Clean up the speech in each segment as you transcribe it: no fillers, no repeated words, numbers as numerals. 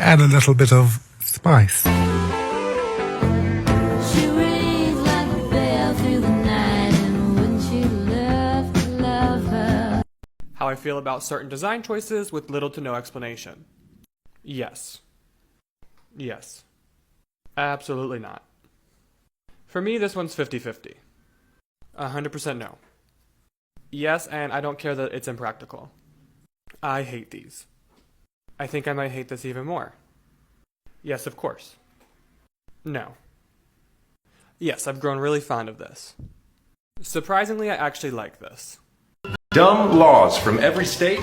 Add a little bit of spice. How I feel about certain design choices with little to no explanation. Yes. Yes. Absolutely not. For me, this one's 50-50. 100% no. Yes, and I don't care that it's impractical. I hate these. I think I might hate this even more. Yes, of course. No. Yes, I've grown really fond of this. Surprisingly, I actually like this. Dumb laws from every state.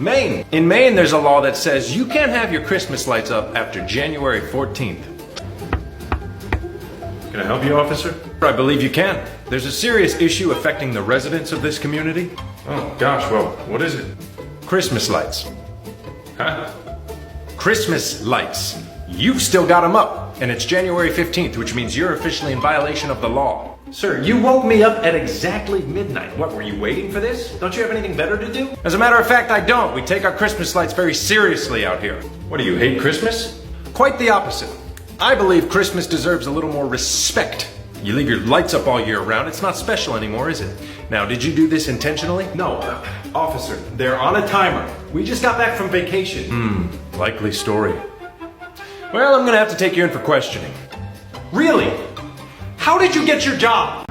Maine. In Maine, there's a law that says you can't have your Christmas lights up after January 14th. Can I help you, officer? I believe you can. There's a serious issue affecting the residents of this community. Oh, gosh, well, what is it? Christmas lights. Huh? Christmas lights. You've still got them up, and it's January 15th, which means you're officially in violation of the law. Sir, you woke me up at exactly midnight. What, were you waiting for this? Don't you have anything better to do? As a matter of fact, I don't. We take our Christmas lights very seriously out here. What, do you hate Christmas? Quite the opposite. I believe Christmas deserves a little more respect. You leave your lights up all year round, it's not special anymore, is it? Now, did you do this intentionally? No, officer, they're on a timer. We just got back from vacation. Likely story. Well, I'm gonna have to take you in for questioning. Really? How did you get your job?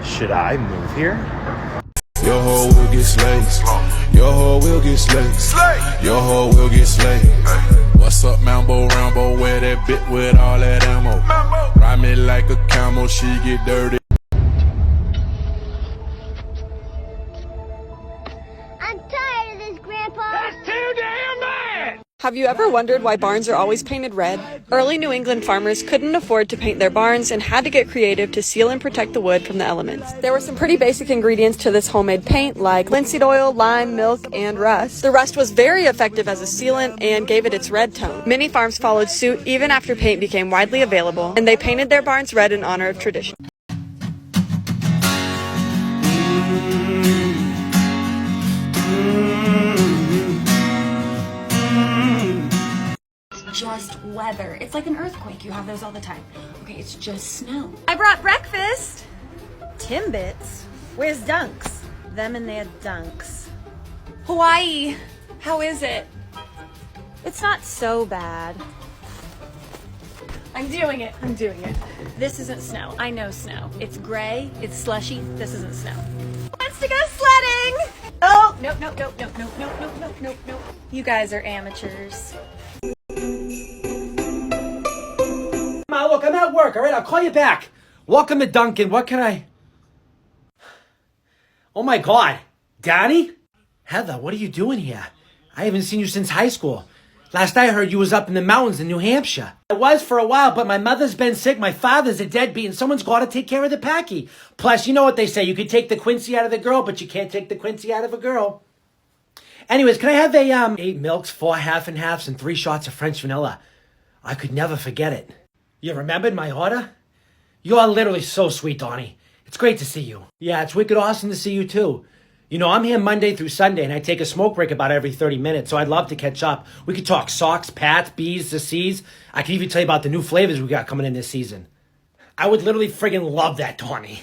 Should I move here? Your hoe will get slayed. Your hoe will get slayed. Your hoe will get slayed. What's up, Mambo Rambo? Wear that bit with all that ammo. Ride me like a camel, she get dirty. I'm tired of this, Grandpa. That's too damn bad! Have you ever wondered why barns are always painted red? Early New England farmers couldn't afford to paint their barns and had to get creative to seal and protect the wood from the elements. There were some pretty basic ingredients to this homemade paint, like linseed oil, lime, milk, and rust. The rust was very effective as a sealant and gave it its red tone. Many farms followed suit even after paint became widely available, and they painted their barns red in honor of tradition. Just weather. It's like an earthquake. You have those all the time. Okay, it's just snow. I brought breakfast. Timbits? Where's Dunks? Them and their Dunks. Hawaii, how is it? It's not so bad. I'm doing it. This isn't snow. I know snow. It's gray. It's slushy. This isn't snow. Wants to go sledding! Oh, no. You guys are amateurs. Look, I'm at work, all right? I'll call you back. Welcome to Duncan. What can I... Oh, my God. Danny? Heather, what are you doing here? I haven't seen you since high school. Last I heard, you was up in the mountains in New Hampshire. I was for a while, but my mother's been sick. My father's a deadbeat, and someone's got to take care of the packy. Plus, you know what they say. You can take the Quincy out of the girl, but you can't take the Quincy out of a girl. Anyways, can I have 8 milks, 4 half and halves, and 3 shots of French vanilla? I could never forget it. You remembered my order? You are literally so sweet, Donnie. It's great to see you. Yeah, it's wicked awesome to see you too. You know, I'm here Monday through Sunday, and I take a smoke break about every 30 minutes, so I'd love to catch up. We could talk socks, pats, bees, the C's. I can even tell you about the new flavors we got coming in this season. I would literally friggin' love that, Donnie.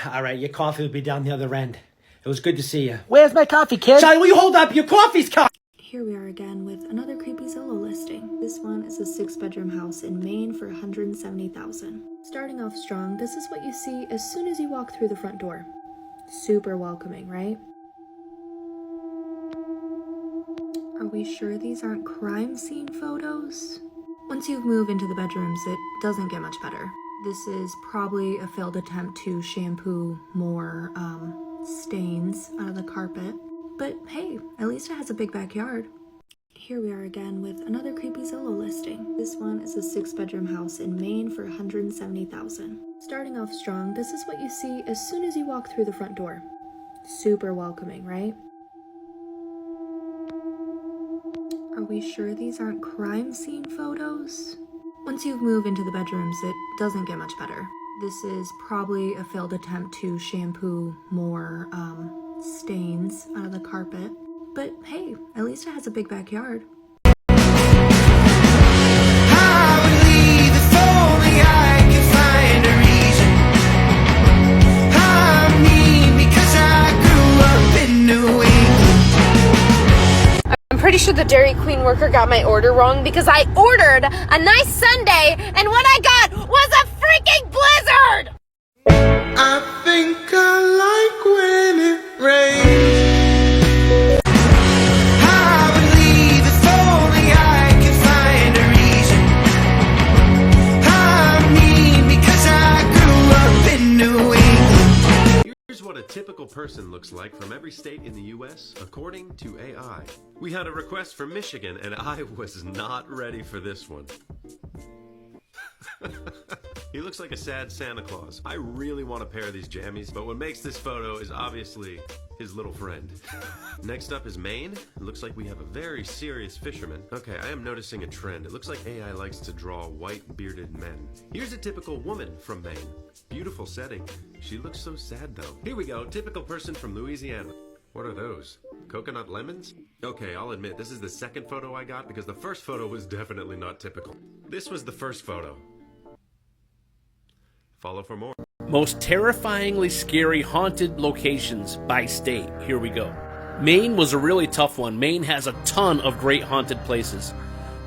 All right, your coffee will be down the other end. It was good to see you. Where's my coffee, kid? Charlie, will you hold up? Your coffee's coming! Here we are again with another creepy Zillow listing. This one is a 6-bedroom house in Maine for $170,000. Starting off strong, this is what you see as soon as you walk through the front door. Super welcoming, right? Are we sure these aren't crime scene photos? Once you've moved into the bedrooms, it doesn't get much better. This is probably a failed attempt to shampoo more stains out of the carpet. But hey, at least it has a big backyard. Here we are again with another creepy Zillow listing. This one is a 6-bedroom house in Maine for $170,000. Starting off strong, this is what you see as soon as you walk through the front door. Super welcoming, right? Are we sure these aren't crime scene photos? Once you've moved into the bedrooms, it doesn't get much better. This is probably a failed attempt to shampoo more stains out of the carpet. But hey, at least it has a big backyard. I'm pretty sure the Dairy Queen worker got my order wrong because I ordered a nice sundae and what I got was a freaking blizzard! I think I like when it rains. I believe if only I could find a reason. I'm mean because I grew up in New England. Here's what a typical person looks like from every state in the U.S. according to AI. We had a request from Michigan, and I was not ready for this one. He looks like a sad Santa Claus. I really want a pair of these jammies, but what makes this photo is obviously his little friend. Next up is Maine. It looks like we have a very serious fisherman. Okay, I am noticing a trend. It looks like AI likes to draw white bearded men. Here's a typical woman from Maine. Beautiful setting. She looks so sad though. Here we go, typical person from Louisiana. What are those? Coconut lemons? Okay, I'll admit, this is the second photo I got because the first photo was definitely not typical. This was the first photo. Follow for more. Most terrifyingly scary haunted locations by state. Here we go. Maine was a really tough one. Maine has a ton of great haunted places.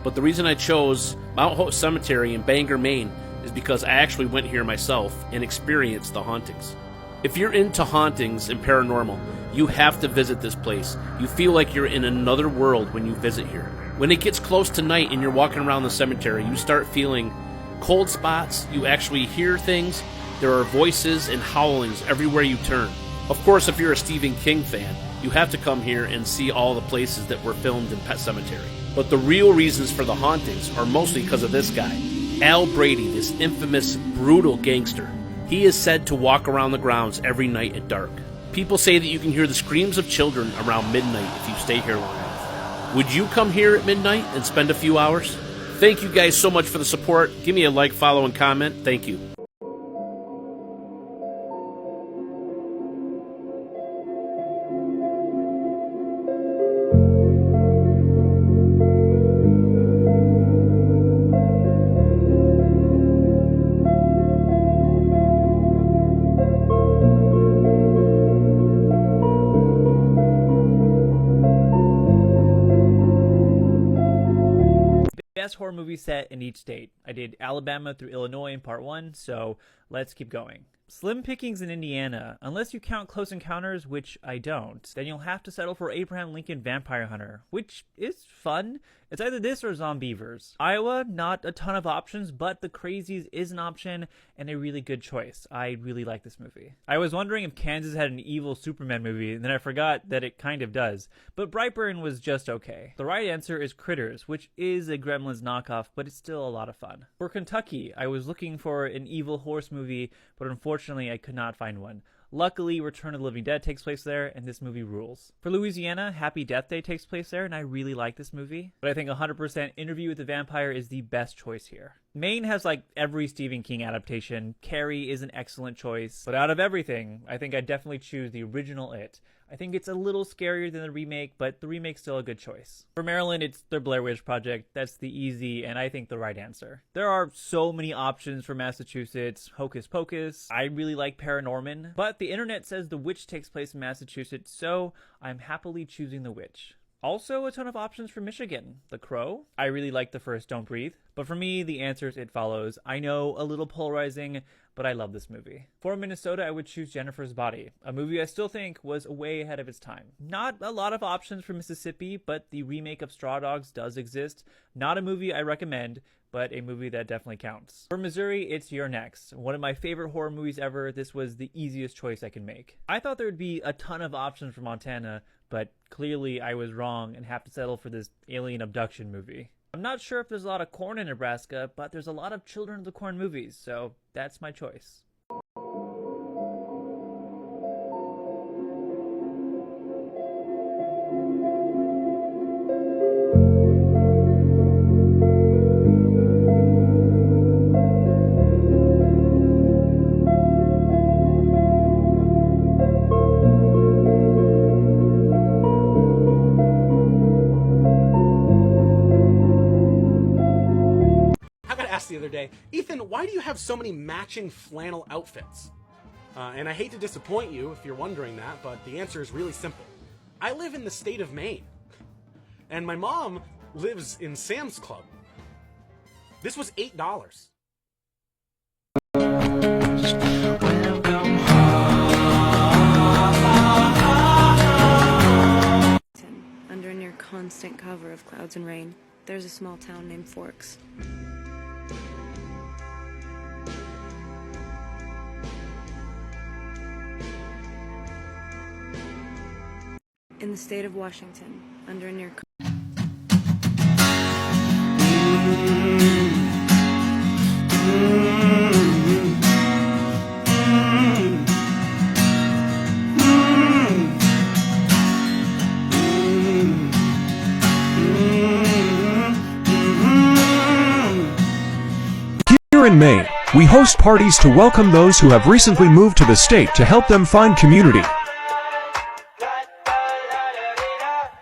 But the reason I chose Mount Hope Cemetery in Bangor, Maine is because I actually went here myself and experienced the hauntings. If you're into hauntings and paranormal, you have to visit this place. You feel like you're in another world when you visit here. When it gets close to night and you're walking around the cemetery, you start feeling cold spots, you actually hear things, there are voices and howlings everywhere you turn. Of course, if you're a Stephen King fan, you have to come here and see all the places that were filmed in Pet Sematary. But the real reasons for the hauntings are mostly because of this guy, Al Brady, this infamous, brutal gangster. He is said to walk around the grounds every night at dark. People say that you can hear the screams of children around midnight if you stay here long enough. Would you come here at midnight and spend a few hours? Thank you guys so much for the support. Give me a like, follow, and comment. Thank you. Best horror movie set in each state. I did Alabama through Illinois in part 1, so let's keep going. Slim pickings in Indiana. Unless you count Close Encounters, which I don't, then you'll have to settle for Abraham Lincoln Vampire Hunter, which is fun. It's either this or Zombievers. Iowa, not a ton of options, but The Crazies is an option and a really good choice. I really like this movie. I was wondering if Kansas had an evil Superman movie, and then I forgot that it kind of does. But Brightburn was just okay. The right answer is Critters, which is a Gremlins knockoff, but it's still a lot of fun. For Kentucky, I was looking for an evil horse movie, but unfortunately I could not find one. Luckily, Return of the Living Dead takes place there, and this movie rules. For Louisiana, Happy Death Day takes place there, and I really like this movie. But I think 100% Interview with the Vampire is the best choice here. Maine has like every Stephen King adaptation. Carrie is an excellent choice. But out of everything, I think I'd definitely choose the original It. I think it's a little scarier than the remake, but the remake's still a good choice. For Maryland, it's the Blair Witch Project. That's the easy and I think the right answer. There are so many options for Massachusetts. Hocus Pocus. I really like Paranorman, but the internet says The Witch takes place in Massachusetts, so I'm happily choosing The Witch. Also, a ton of options for Michigan. The Crow. I really like the first Don't Breathe. But for me, the answer is It Follows. I know, a little polarizing, but I love this movie. For Minnesota, I would choose Jennifer's Body, a movie I still think was way ahead of its time. Not a lot of options for Mississippi, but the remake of Straw Dogs does exist. Not a movie I recommend, but a movie that definitely counts. For Missouri, it's You're Next. One of my favorite horror movies ever. This was the easiest choice I could make. I thought there would be a ton of options for Montana, but clearly I was wrong and have to settle for this alien abduction movie. I'm not sure if there's a lot of corn in Nebraska, but there's a lot of Children of the Corn movies, so that's my choice. asked the other day, Ethan, why do you have so many matching flannel outfits? And I hate to disappoint you if you're wondering that, but the answer is really simple. I live in the state of Maine, and my mom lives in Sam's Club. This was $8. Under near constant cover of clouds and rain, there's a small town named Forks. In the state of Washington, under near Here in Maine, we host parties to welcome those who have recently moved to the state to help them find community.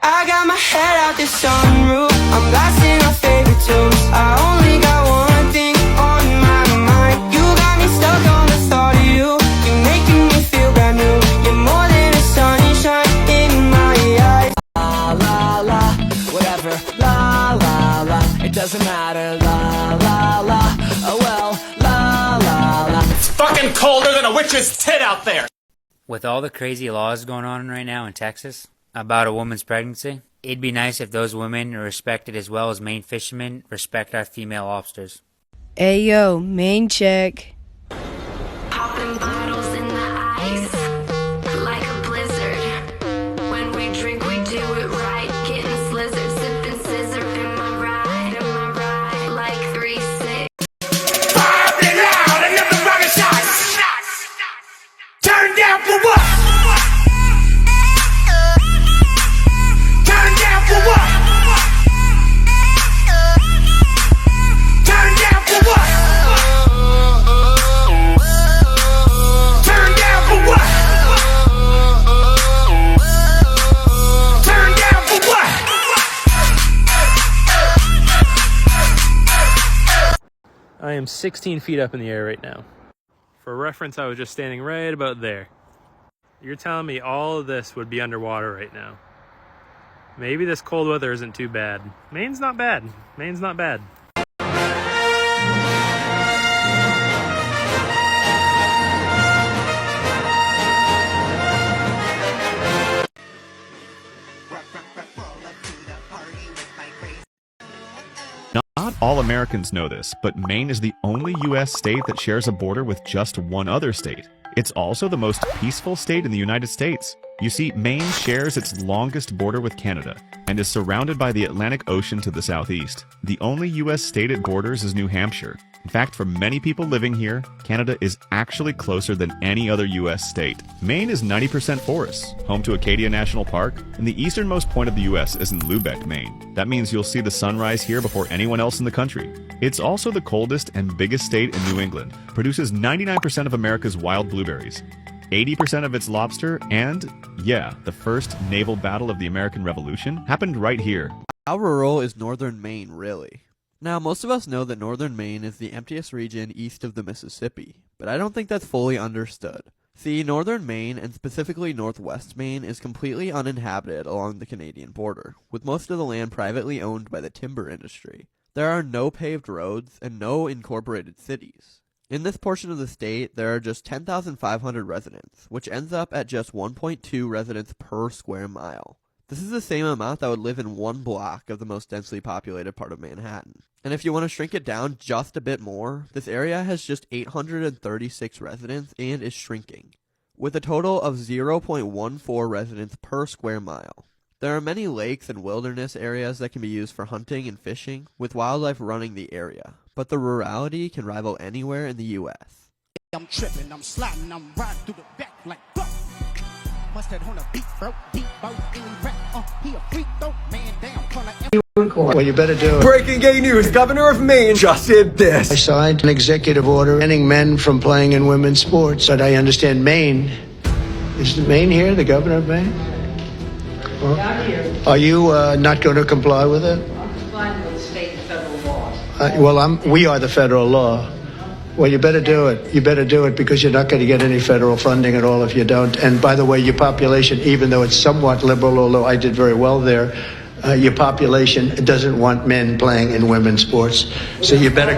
I got my head out the sunroof, I'm blasting our favorite tunes. I only got one thing on my mind. You got me stuck on the thought of you. You're making me feel brand new. You're more than a sunshine in my eyes. La la la, whatever. La la la, it doesn't matter. La la la, oh well. La la la. It's fucking colder than a witch's tit out there. With all the crazy laws going on right now in Texas about a woman's pregnancy, it'd be nice if those women are respected as well as Maine fishermen respect our female lobsters. Hey yo, Maine check. Popping bottles in the ice, like a blizzard. When we drink, we do it right. Getting slizzard, sipping scissor in my ride, like 3-6. Firing loud, another round of shots. Turn down for what? Turn down for what? Turn down for what? Turn down for what? Turn down for what? I am 16 feet up in the air right now. For reference, I was just standing right about there. You're telling me all of this would be underwater right now. Maybe this cold weather isn't too bad. Maine's not bad. Maine's not bad. Not all Americans know this, but Maine is the only U.S. state that shares a border with just one other state. It's also the most peaceful state in the United States. You see, Maine shares its longest border with Canada and is surrounded by the Atlantic Ocean to the southeast. The only U.S. state it borders is New Hampshire. In fact, for many people living here, Canada is actually closer than any other U.S. state. Maine is 90% forests, home to Acadia National Park, and the easternmost point of the U.S. is in Lubec, Maine. That means you'll see the sunrise here before anyone else in the country. It's also the coldest and biggest state in New England, produces 99% of America's wild blueberries, 80% of its lobster, and, yeah, the first naval battle of the American Revolution happened right here. How rural is northern Maine, really? Now, most of us know that northern Maine is the emptiest region east of the Mississippi, but I don't think that's fully understood. See, northern Maine, and specifically northwest Maine, is completely uninhabited along the Canadian border, with most of the land privately owned by the timber industry. There are no paved roads and no incorporated cities. In this portion of the state, there are just 10,500 residents, which ends up at just 1.2 residents per square mile. This is the same amount that would live in one block of the most densely populated part of Manhattan. And if you want to shrink it down just a bit more, this area has just 836 residents and is shrinking, with a total of 0.14 residents per square mile. There are many lakes and wilderness areas that can be used for hunting and fishing, with wildlife running the area, but the rurality can rival anywhere in the U.S. I'm tripping, I'm sliding, I'm riding through the back like fuck. Mustard on a beat, bro, deep boat, any rap, he a freak, though, man down, corner. Well, you better do it. Breaking gay news, Governor of Maine just did this. I signed an executive order banning men from playing in women's sports, but I understand Maine. Is Maine here, the governor of Maine? Not here. Are you not going to comply with it? I'm complying with state and federal laws. We are the federal law. Well, you better do it. You better do it because you're not going to get any federal funding at all if you don't. And by the way, your population, even though it's somewhat liberal, although I did very well there, your population doesn't want men playing in women's sports. So you better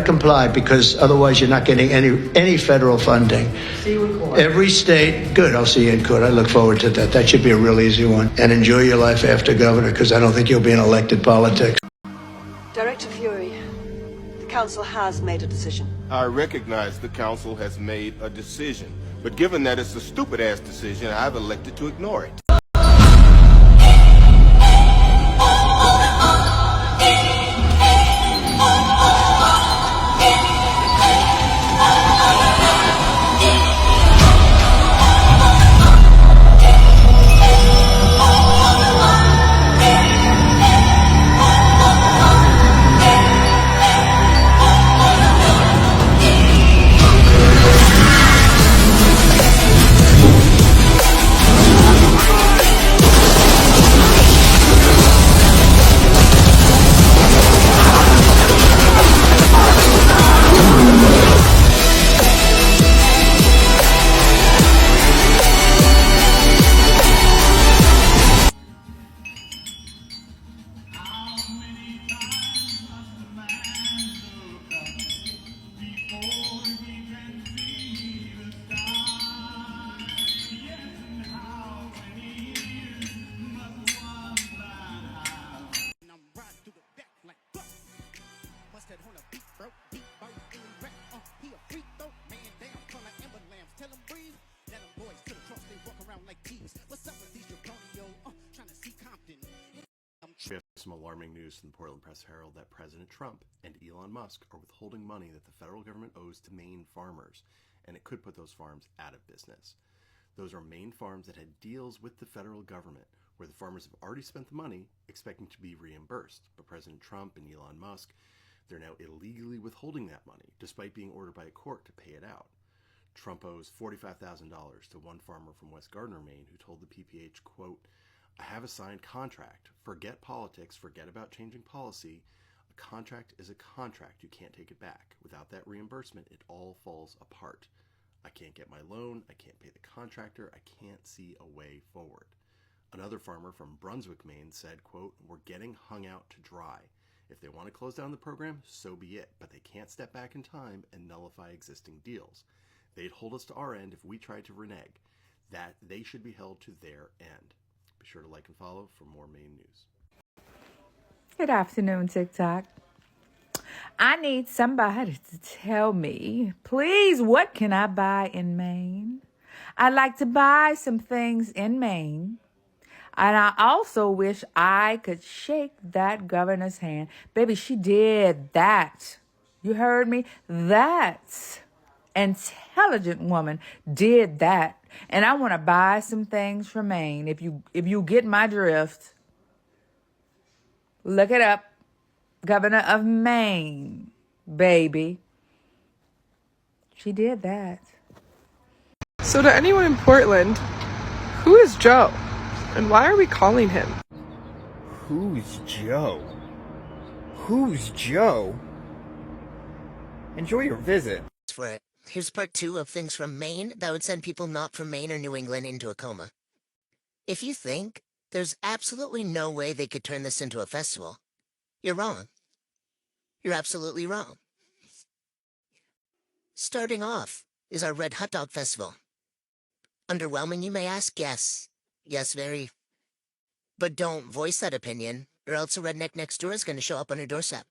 comply because otherwise you're not getting any federal funding. See you in court. Every state, good. I'll see you in court. I look forward to that. That should be a real easy one. And enjoy your life after governor because I don't think you'll be in elected politics. Director Fury, the council has made a decision. I recognize the council has made a decision, but given that it's a stupid-ass decision, I've elected to ignore it. We have some alarming news from the Portland Press Herald that President Trump and Elon Musk are withholding money that the federal government owes to Maine farmers, and it could put those farms out of business. Those are Maine farms that had deals with the federal government, where the farmers have already spent the money expecting to be reimbursed. But President Trump and Elon Musk, they're now illegally withholding that money, despite being ordered by a court to pay it out. Trump owes $45,000 to one farmer from West Gardner, Maine, who told the PPH, quote, "I have a signed contract. Forget politics. Forget about changing policy. A contract is a contract. You can't take it back. Without that reimbursement, it all falls apart. I can't get my loan. I can't pay the contractor. I can't see a way forward." Another farmer from Brunswick, Maine said, quote, "We're getting hung out to dry. If they want to close down the program, so be it. But they can't step back in time and nullify existing deals. They'd hold us to our end if we tried to renege. That they should be held to their end." Be sure to like and follow for more Maine news. Good afternoon, TikTok. I need somebody to tell me, please, what can I buy in Maine? I'd like to buy some things in Maine. And I also wish I could shake that governor's hand. Baby, she did that. You heard me? That intelligent woman did that. And I want to buy some things from Maine. If you get my drift, look it up. Governor of Maine, baby. She did that. So to anyone in Portland, who is Joe? And why are we calling him? Who's Joe? Who's Joe? Enjoy your visit. For it. Here's part 2 of things from Maine that would send people not from Maine or New England into a coma. If you think there's absolutely no way they could turn this into a festival, you're wrong. You're absolutely wrong. Starting off is our Red Hot Dog Festival. Underwhelming, you may ask? Yes. Yes, very. But don't voice that opinion, or else a redneck next door is going to show up on your doorstep.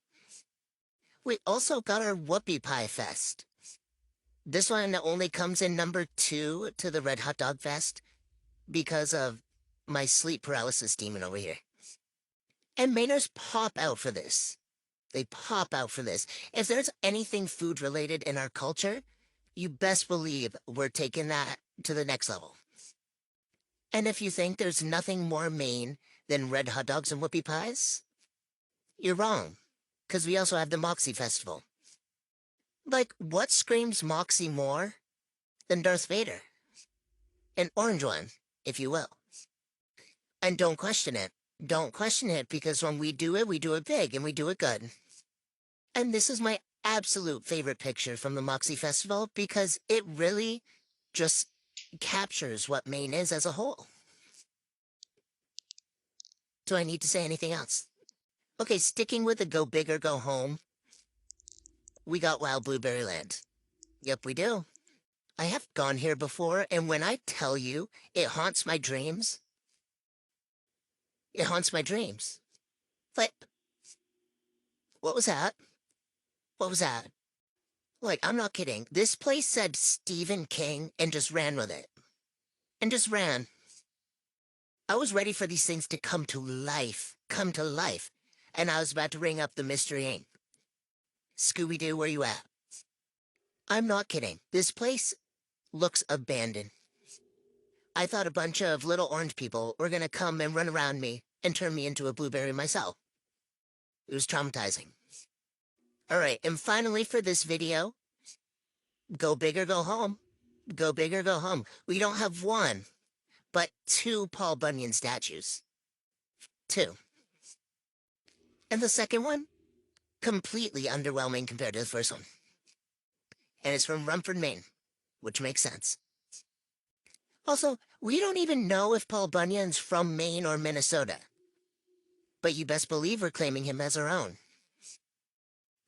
We also got our Whoopie Pie Fest. This one only comes in number 2 to the Red Hot Dog Fest because of my sleep paralysis demon over here. And Mainers pop out for this. They pop out for this. If there's anything food-related in our culture, you best believe we're taking that to the next level. And if you think there's nothing more Maine than red hot dogs and whoopie pies, you're wrong, because we also have the Moxie Festival. Like, what screams Moxie more than Darth Vader? An orange one, if you will. And don't question it. Don't question it, because when we do it big, and we do it good. And this is my absolute favorite picture from the Moxie Festival because it really just captures what Maine is as a whole. Do I need to say anything else? Okay, sticking with the go big or go home, we got Wild Blueberry Land. Yep, we do. I have gone here before, and when I tell you, it haunts my dreams. It haunts my dreams. Like, what was that? What was that? Like, I'm not kidding. This place said Stephen King and just ran with it. And just ran. I was ready for these things to come to life. Come to life. And I was about to ring up the Mystery Inc. Scooby-Doo, where you at? I'm not kidding. This place looks abandoned. I thought a bunch of little orange people were gonna come and run around me and turn me into a blueberry myself. It was traumatizing. Alright, and finally for this video, go big or go home. Go big or go home. We don't have one, but 2 Paul Bunyan statues. 2. And the second one, completely underwhelming compared to the first one. And it's from Rumford, Maine, which makes sense. Also, we don't even know if Paul Bunyan's from Maine or Minnesota. But you best believe we're claiming him as our own.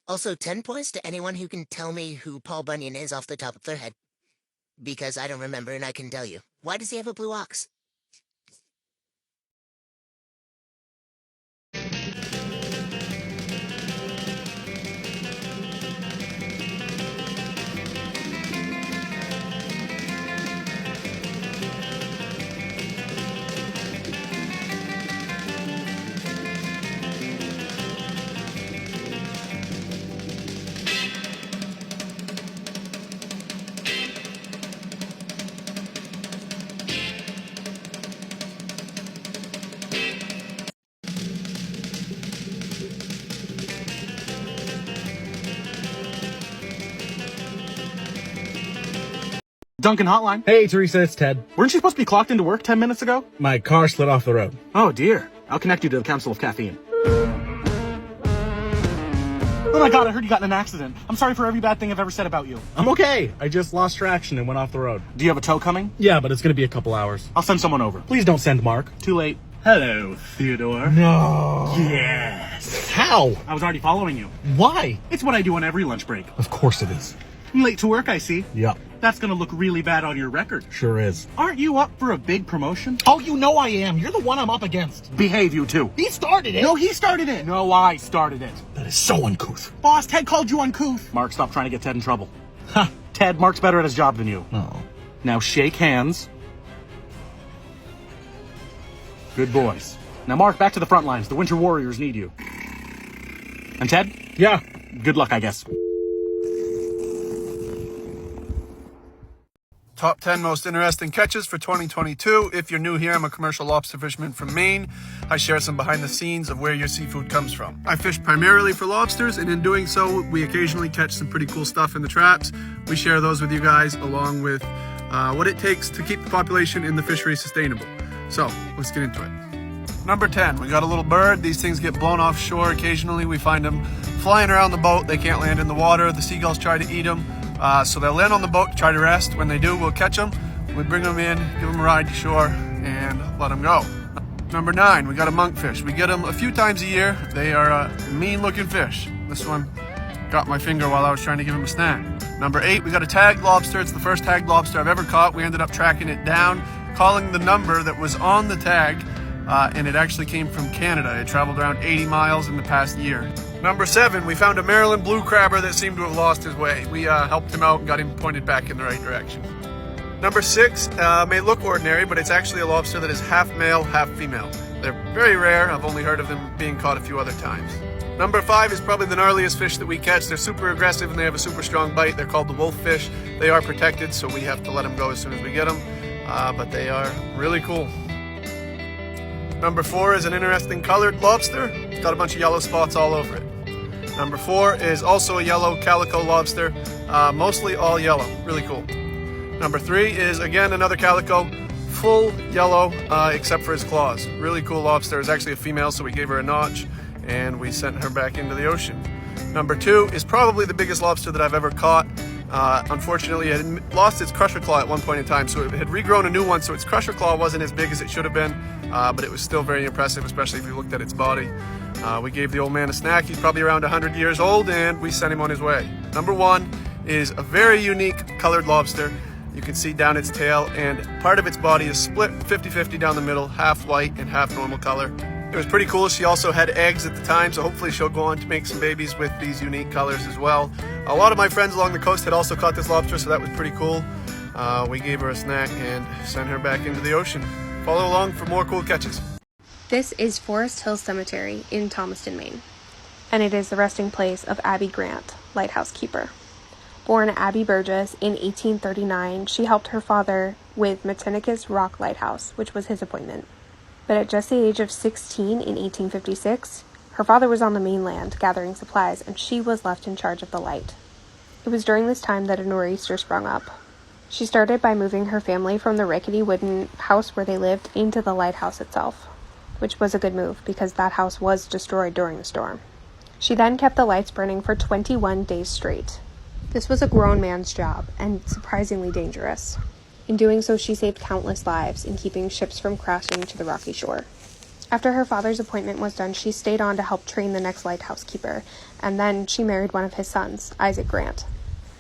Also, 10 points to anyone who can tell me who Paul Bunyan is off the top of their head. Because I don't remember and I can tell you. Why does he have a blue ox? Duncan Hotline. Hey, Teresa, it's Ted. Weren't you supposed to be clocked into work 10 minutes ago? My car slid off the road. Oh, dear. I'll connect you to the Council of Caffeine. Oh my god, I heard you got in an accident. I'm sorry for every bad thing I've ever said about you. I'm okay. I just lost traction and went off the road. Do you have a tow coming? Yeah, but it's gonna be a couple hours. I'll send someone over. Please don't send Mark. Too late. Hello, Theodore. No. Yes. How? I was already following you. Why? It's what I do on every lunch break. Of course it is. Late to work, I see. Yep. That's gonna look really bad on your record. Sure is. Aren't you up for a big promotion? Oh, you know I am. You're the one I'm up against. Behave, you two. He started it. No, he started it. No, I started it. That is so uncouth. Boss, Ted called you uncouth. Mark, stop trying to get Ted in trouble. Ha! Ted, Mark's better at his job than you. Oh. Now shake hands. Good boys. Now, Mark, back to the front lines. The Winter Warriors need you. And Ted? Yeah. Good luck, I guess. Top 10 most interesting catches for 2022. If you're new here, I'm a commercial lobster fisherman from Maine. I share some behind the scenes of where your seafood comes from. I fish primarily for lobsters, and in doing so, we occasionally catch some pretty cool stuff in the traps. We share those with you guys, along with what it takes to keep the population in the fishery sustainable. So, let's get into it. Number 10, we got a little bird. These things get blown offshore occasionally. We find them flying around the boat. They can't land in the water. The seagulls try to eat them. So they'll land on the boat, try to rest. When they do, we'll catch them. We bring them in, give them a ride to shore, and let them go. Number 9, we got a monkfish. We get them a few times a year. They are a mean-looking fish. This one got my finger while I was trying to give him a snack. Number 8, we got a tagged lobster. It's the first tagged lobster I've ever caught. We ended up tracking it down, calling the number that was on the tag, and it actually came from Canada. It traveled around 80 miles in the past year. Number 7, we found a Maryland blue crabber that seemed to have lost his way. We helped him out and got him pointed back in the right direction. Number 6 may look ordinary, but it's actually a lobster that is half male, half female. They're very rare. I've only heard of them being caught a few other times. Number 5 is probably the gnarliest fish that we catch. They're super aggressive and they have a super strong bite. They're called the wolf fish. They are protected, so we have to let them go as soon as we get them. But they are really cool. Number 4 is an interesting colored lobster. It's got a bunch of yellow spots all over it. Number 4 is also a yellow calico lobster, mostly all yellow, really cool. Number 3 is again another calico, full yellow except for his claws. Really cool lobster. It's actually a female, so we gave her a notch and we sent her back into the ocean. Number 2 is probably the biggest lobster that I've ever caught. Unfortunately, it had lost its crusher claw at one point in time, so it had regrown a new one, so its crusher claw wasn't as big as it should have been, but it was still very impressive, especially if you looked at its body. We gave the old man a snack. He's probably around 100 years old, and we sent him on his way. Number 1 is a very unique colored lobster. You can see down its tail, and part of its body is split 50-50 down the middle, half white and half normal color. It was pretty cool. She also had eggs at the time, so hopefully she'll go on to make some babies with these unique colors as well. A lot of my friends along the coast had also caught this lobster, so that was pretty cool. We gave her a snack and sent her back into the ocean. Follow along for more cool catches. This is Forest Hill Cemetery in Thomaston, Maine, and it is the resting place of Abby Grant, lighthouse keeper. Born Abby Burgess in 1839, she helped her father with Matinicus Rock Lighthouse, which was his appointment. But at just the age of 16 in 1856, her father was on the mainland gathering supplies, and she was left in charge of the light. It was during this time that a nor'easter sprung up. She started by moving her family from the rickety wooden house where they lived into the lighthouse itself, which was a good move because that house was destroyed during the storm. She then kept the lights burning for 21 days straight. This was a grown man's job and surprisingly dangerous. In doing so, she saved countless lives in keeping ships from crashing to the rocky shore. After her father's appointment was done, she stayed on to help train the next lighthouse keeper, and then she married one of his sons, Isaac Grant.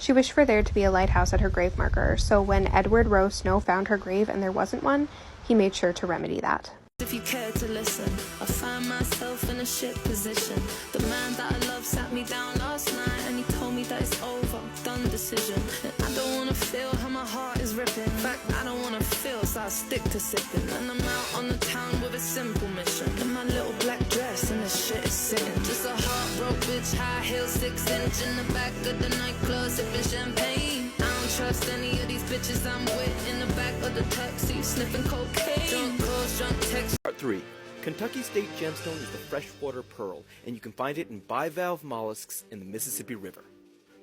She wished for there to be a lighthouse at her grave marker, so when Edward Rowe Snow found her grave and there wasn't one, he made sure to remedy that. If you care to listen, I find myself in a shit position. The man that I love sat me down last night and he told me that it's over, done decision. And I don't wanna feel how my heart is ripping. In fact, I don't wanna feel, so I stick to sipping. And I'm out on the town with a simple mission. In my little black dress and the shit is sitting. Just a heartbroken bitch, high heels, 6-inch in the back of the nightclub sipping champagne. I don't trust any of these bitches I'm with in the back of the taxi sniffing cocaine. Drunk calls, drunk texts. Part 3. Kentucky State Gemstone is the freshwater pearl, and you can find it in bivalve mollusks in the Mississippi River.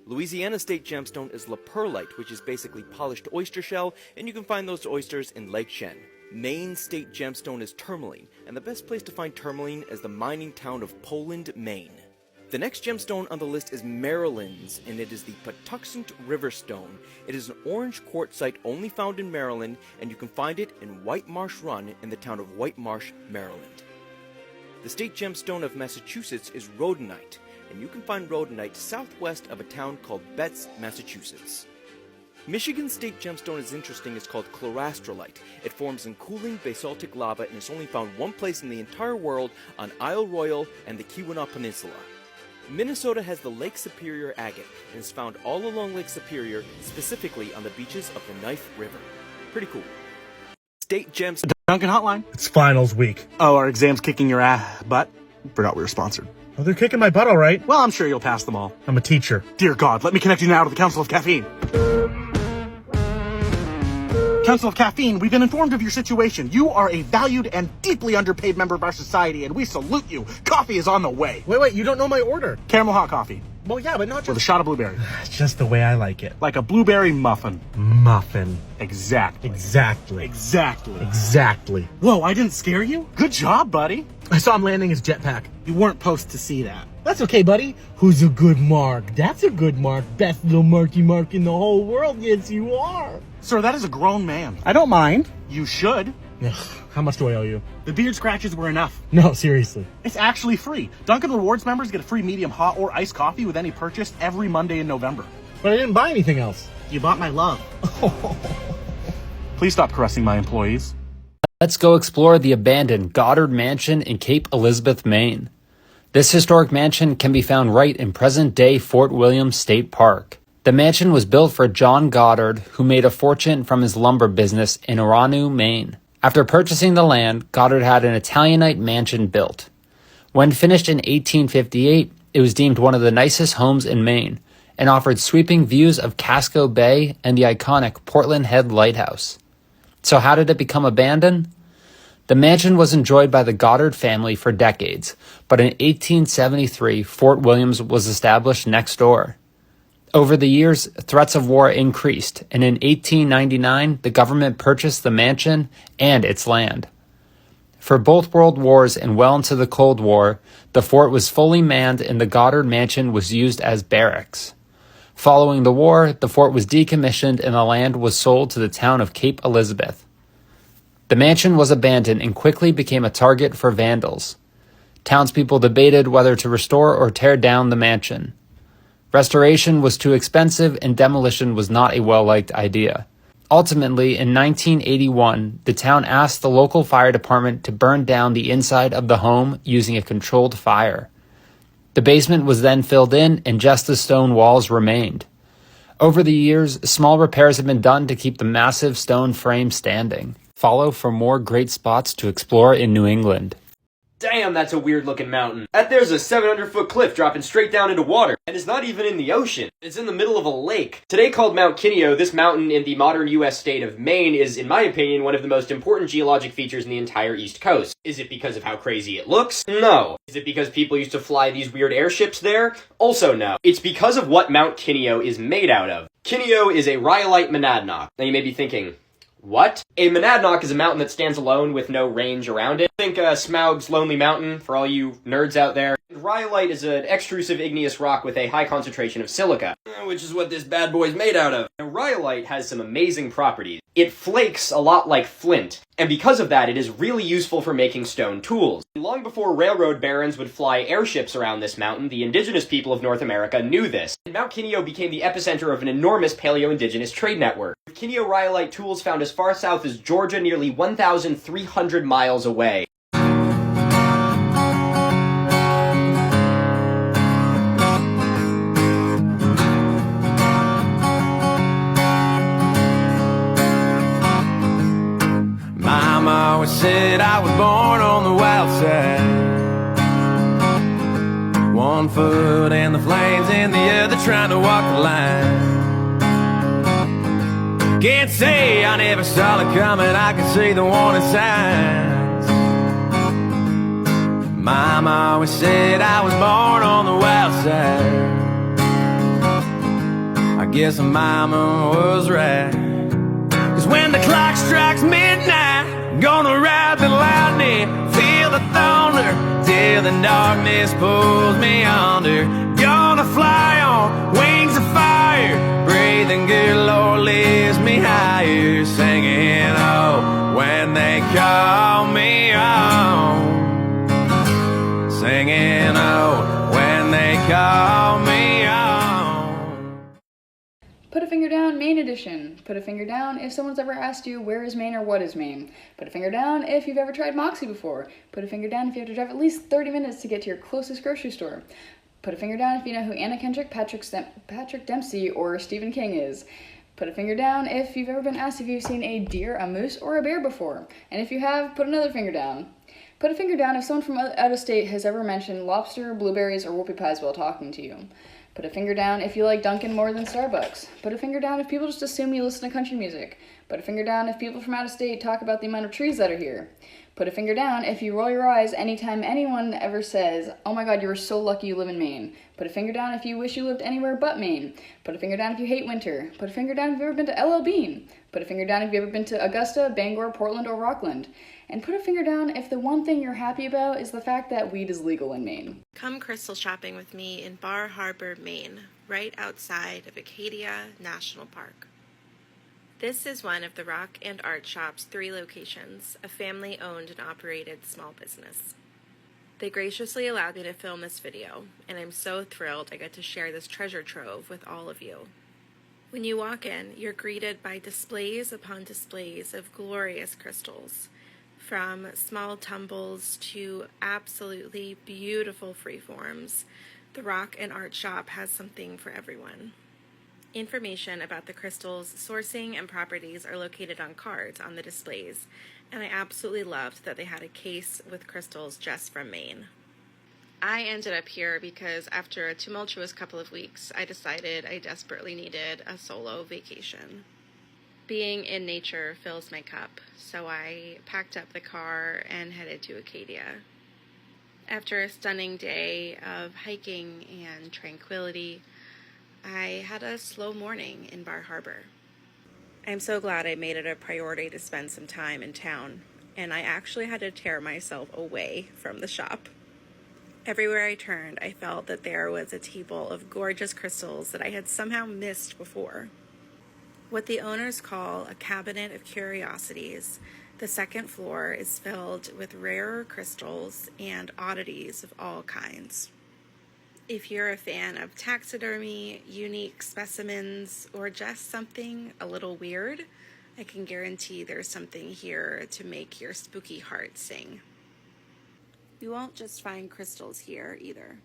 Louisiana State Gemstone is laperlite, which is basically polished oyster shell, and you can find those oysters in Lake Shen. Maine State Gemstone is tourmaline, and the best place to find tourmaline is the mining town of Poland, Maine. The next gemstone on the list is Maryland's, and it is the Patuxent River Stone. It is an orange quartzite only found in Maryland, and you can find it in White Marsh Run in the town of White Marsh, Maryland. The state gemstone of Massachusetts is rhodonite, and you can find rhodonite southwest of a town called Betts, Massachusetts. Michigan's state gemstone is interesting. It's called chloroastrolite. It forms in cooling basaltic lava and is only found one place in the entire world, on Isle Royale and the Keweenaw Peninsula. Minnesota has the Lake Superior agate and is found all along Lake Superior, specifically on the beaches of the Knife River. Pretty cool. State gemstone. Duncan Hotline. It's finals week. Oh, our exam's kicking your butt? Forgot we were sponsored. Well, they're kicking my butt, all right. Well, I'm sure you'll pass them all. I'm a teacher. Dear God, let me connect you now to the Council of Caffeine. Council of Caffeine, we've been informed of your situation. You are a valued and deeply underpaid member of our society, and we salute you. Coffee is on the way. Wait, you don't know my order. Caramel hot coffee. Well, yeah, but not just... With a shot of blueberry. Just the way I like it. Like a blueberry muffin. Muffin. Exactly. Whoa, I didn't scare you? Good job, buddy. I saw him landing his jetpack. You weren't supposed to see that. That's okay, buddy. Who's a good mark? That's a good mark. Best little marky mark in the whole world. Yes, you are. Sir, that is a grown man. I don't mind. You should. How much do I owe you? The beard scratches were enough. No, seriously. It's actually free. Dunkin' Rewards members get a free medium hot or iced coffee with any purchase every Monday in November. But I didn't buy anything else. You bought my love. Please stop caressing my employees. Let's go explore the abandoned Goddard Mansion in Cape Elizabeth, Maine. This historic mansion can be found right in present-day Fort William State Park. The mansion was built for John Goddard, who made a fortune from his lumber business in Oranu, Maine. After purchasing the land, Goddard had an Italianate mansion built. When finished in 1858, it was deemed one of the nicest homes in Maine and offered sweeping views of Casco Bay and the iconic Portland Head Lighthouse. So how did it become abandoned? The mansion was enjoyed by the Goddard family for decades, but in 1873, Fort Williams was established next door. Over the years, threats of war increased, and in 1899, the government purchased the mansion and its land. For both World Wars and well into the Cold War, the fort was fully manned and the Goddard Mansion was used as barracks. Following the war, the fort was decommissioned and the land was sold to the town of Cape Elizabeth. The mansion was abandoned and quickly became a target for vandals. Townspeople debated whether to restore or tear down the mansion. Restoration was too expensive and demolition was not a well-liked idea. Ultimately, in 1981, the town asked the local fire department to burn down the inside of the home using a controlled fire. The basement was then filled in and just the stone walls remained. Over the years, small repairs have been done to keep the massive stone frame standing. Follow for more great spots to explore in New England. Damn, that's a weird looking mountain. That there's a 700-foot cliff dropping straight down into water. And it's not even in the ocean. It's in the middle of a lake. Today called Mount Kineo, this mountain in the modern U.S. state of Maine is, in my opinion, one of the most important geologic features in the entire East Coast. Is it because of how crazy it looks? No. Is it because people used to fly these weird airships there? Also no. It's because of what Mount Kineo is made out of. Kineo is a rhyolite monadnock. Now you may be thinking, what? A monadnock is a mountain that stands alone with no range around it. Think Smaug's Lonely Mountain for all you nerds out there. Rhyolite is an extrusive igneous rock with a high concentration of silica, which is what this bad boy's made out of. Now, rhyolite has some amazing properties. It flakes a lot like flint, and because of that, it is really useful for making stone tools. Long before railroad barons would fly airships around this mountain, the indigenous people of North America knew this. And Mount Kineo became the epicenter of an enormous paleo-indigenous trade network, with Kineo rhyolite tools found as far south as Georgia, nearly 1,300 miles away. Mama always said I was born on the wild side. 1 foot in the flames and the other trying to walk the line. Can't say I never saw it coming, I can see the warning signs. Mama always said I was born on the wild side. I guess Mama was right. 'Cause when the clock strikes midnight, gonna ride the lightning, feel the thunder, till the darkness pulls me under. Gonna fly on wings of fire, breathing good, Lord lifts me higher, singing, oh, when they call me home. Singing, oh, when they call me home. Put a finger down, Maine edition. Put a finger down if someone's ever asked you where is Maine or what is Maine. Put a finger down if you've ever tried Moxie before. Put a finger down if you have to drive at least 30 minutes to get to your closest grocery store. Put a finger down if you know who Anna Kendrick, Patrick Dempsey, or Stephen King is. Put a finger down if you've ever been asked if you've seen a deer, a moose, or a bear before. And if you have, put another finger down. Put a finger down if someone from out of state has ever mentioned lobster, blueberries, or whoopie pies while talking to you. Put a finger down if you like Dunkin' more than Starbucks. Put a finger down if people just assume you listen to country music. Put a finger down if people from out of state talk about the amount of trees that are here. Put a finger down if you roll your eyes anytime anyone ever says, oh my god, you are so lucky you live in Maine. Put a finger down if you wish you lived anywhere but Maine. Put a finger down if you hate winter. Put a finger down if you've ever been to LL Bean. Put a finger down if you've ever been to Augusta, Bangor, Portland, or Rockland. And put a finger down if the one thing you're happy about is the fact that weed is legal in Maine. Come crystal shopping with me in Bar Harbor, Maine, right outside of Acadia National Park. This is one of the Rock and Art Shop's 3 locations, a family-owned and operated small business. They graciously allowed me to film this video, and I'm so thrilled I get to share this treasure trove with all of you. When you walk in, you're greeted by displays upon displays of glorious crystals, from small tumbles to absolutely beautiful freeforms. The Rock and Art Shop has something for everyone. Information about the crystals' sourcing and properties are located on cards on the displays, and I absolutely loved that they had a case with crystals just from Maine. I ended up here because after a tumultuous couple of weeks, I decided I desperately needed a solo vacation. Being in nature fills my cup, so I packed up the car and headed to Acadia. After a stunning day of hiking and tranquility, I had a slow morning in Bar Harbor. I'm so glad I made it a priority to spend some time in town. and I actually had to tear myself away from the shop. Everywhere I turned, I felt that there was a table of gorgeous crystals that I had somehow missed before. What the owners call a cabinet of curiosities, the second floor is filled with rarer crystals and oddities of all kinds. If you're a fan of taxidermy, unique specimens, or just something a little weird, I can guarantee there's something here to make your spooky heart sing. You won't just find crystals here either.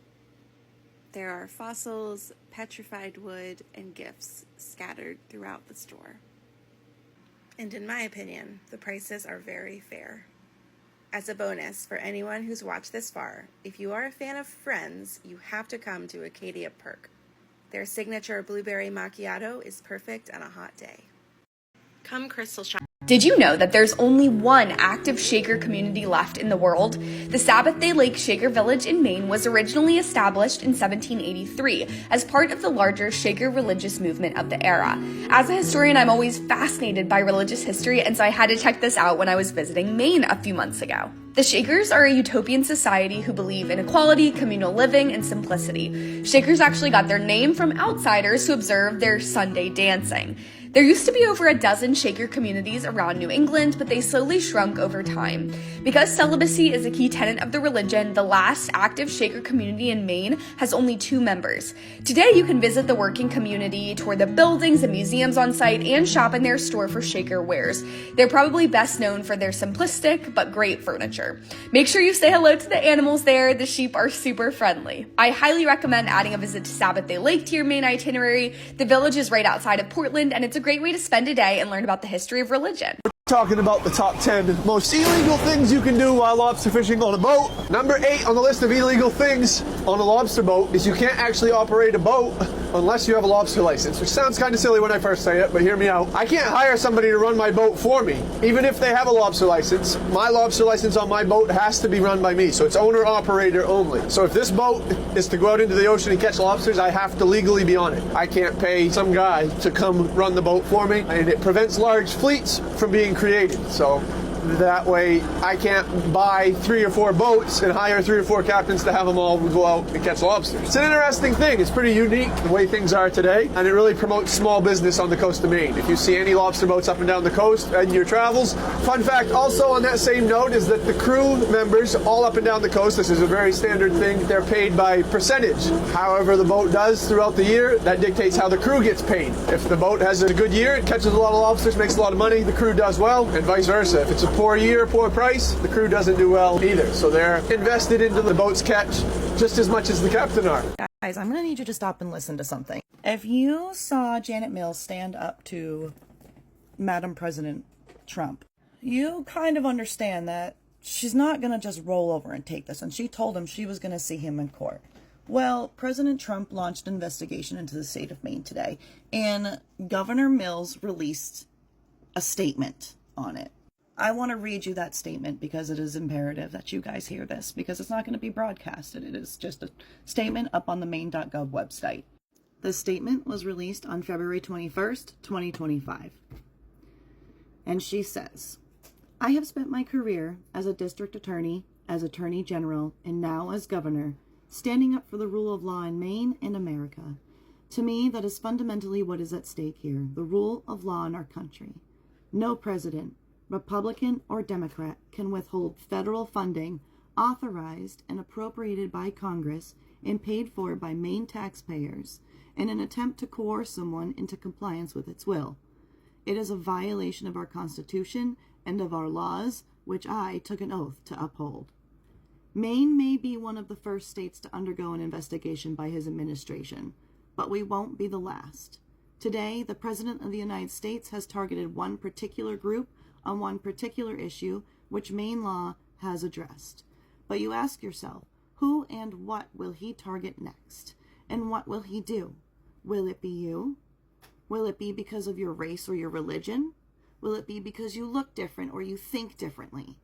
There are fossils, petrified wood, and gifts scattered throughout the store. And in my opinion, the prices are very fair. As a bonus, for anyone who's watched this far, if you are a fan of Friends, you have to come to Acadia Perk. Their signature blueberry macchiato is perfect on a hot day. Come crystal shop. Did you know that there's only one active Shaker community left in the world? The Sabbath Day Lake Shaker Village in Maine was originally established in 1783 as part of the larger Shaker religious movement of the era. As a historian, I'm always fascinated by religious history, and so I had to check this out when I was visiting Maine a few months ago. The Shakers are a utopian society who believe in equality, communal living, and simplicity. Shakers actually got their name from outsiders who observed their Sunday dancing. There used to be over a dozen Shaker communities around New England, but they slowly shrunk over time. Because celibacy is a key tenet of the religion, the last active Shaker community in Maine has only 2 members. Today, you can visit the working community, tour the buildings and museums on site, and shop in their store for Shaker wares. They're probably best known for their simplistic but great furniture. Make sure you say hello to the animals there. The sheep are super friendly. I highly recommend adding a visit to Sabbath Day Lake to your Maine itinerary. The village is right outside of Portland, and it's a great way to spend a day and learn about the history of religion. Talking about the top 10 most illegal things you can do while lobster fishing on a boat. Number 8 on the list of illegal things on a lobster boat is you can't actually operate a boat unless you have a lobster license, which sounds kind of silly when I first say it, but hear me out. I can't hire somebody to run my boat for me. Even if they have a lobster license, my lobster license on my boat has to be run by me, so it's owner-operator only. So if this boat is to go out into the ocean and catch lobsters, I have to legally be on it. I can't pay some guy to come run the boat for me, and it prevents large fleets from being created. So that way I can't buy 3 or 4 boats and hire 3 or 4 captains to have them all go out and catch lobsters. It's an interesting thing. It's pretty unique the way things are today, and it really promotes small business on the coast of Maine. If you see any lobster boats up and down the coast in your travels, fun fact also on that same note is that the crew members all up and down the coast, this is a very standard thing, they're paid by percentage. However the boat does throughout the year, that dictates how the crew gets paid. If the boat has a good year, it catches a lot of lobsters, makes a lot of money, the crew does well, and vice versa. If it's a poor year, poor price, the crew doesn't do well either. So they're invested into the boat's catch just as much as the captain are. Guys, I'm going to need you to stop and listen to something. If you saw Janet Mills stand up to Madam President Trump, you kind of understand that she's not going to just roll over and take this. And she told him she was going to see him in court. Well, President Trump launched an investigation into the state of Maine today, and Governor Mills released a statement on it. I want to read you that statement because it is imperative that you guys hear this, because it's not going to be broadcasted. It is just a statement up on the Maine.gov website. The statement was released on February 21st, 2025. And she says, I have spent my career as a district attorney, as attorney general, and now as governor, standing up for the rule of law in Maine and America. To me, that is fundamentally what is at stake here, the rule of law in our country. No president, Republican or Democrat, can withhold federal funding authorized and appropriated by Congress and paid for by Maine taxpayers in an attempt to coerce someone into compliance with its will. It is a violation of our Constitution and of our laws, which I took an oath to uphold. Maine may be one of the first states to undergo an investigation by his administration, but we won't be the last. Today, the President of the United States has targeted one particular group on one particular issue which Maine law has addressed. But you ask yourself, who and what will he target next? And what will he do? Will it be you? Will it be because of your race or your religion? Will it be because you look different or you think differently?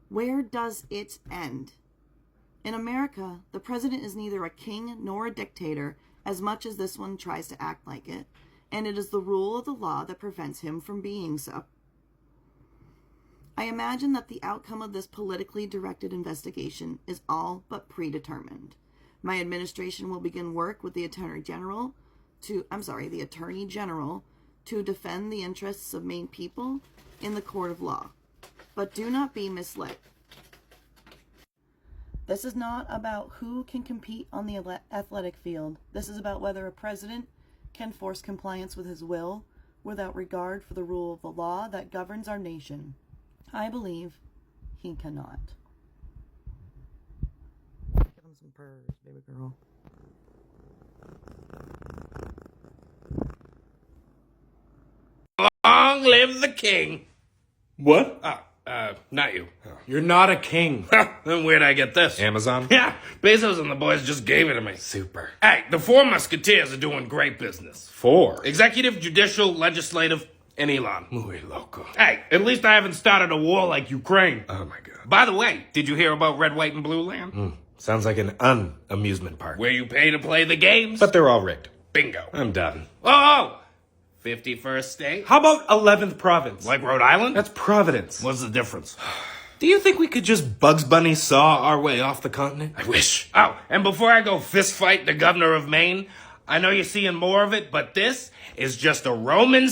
Where does it end? In America, the president is neither a king nor a dictator, as much as this one tries to act like it, and it is the rule of the law that prevents him from being so. I imagine that the outcome of this politically directed investigation is all but predetermined. My administration will begin work with the Attorney General to defend the interests of Maine people in the court of law. But do not be misled. This is not about who can compete on the athletic field. This is about whether a president can force compliance with his will without regard for the rule of the law that governs our nation. I believe he cannot. Give him some purrs, baby girl. Long live the king. What? Not you. You're not a king. Then where'd I get this? Amazon? Yeah, Bezos and the boys just gave it to me. Super. Hey, the Four Musketeers are doing great business. Four? Executive, judicial, legislative, and Elon. Muy loco. Hey, at least I haven't started a war like Ukraine. Oh my god. By the way, did you hear about Red, White, and Blue Land? Sounds like an un-amusement park. Where you pay to play the games? But they're all rigged. Bingo. I'm done. Oh! 51st state? How about 11th province? Like Rhode Island? That's Providence. What's the difference? Do you think we could just Bugs Bunny saw our way off the continent? I wish. Oh, and before I go fist fight the governor of Maine, I know you're seeing more of it, but this is just a Roman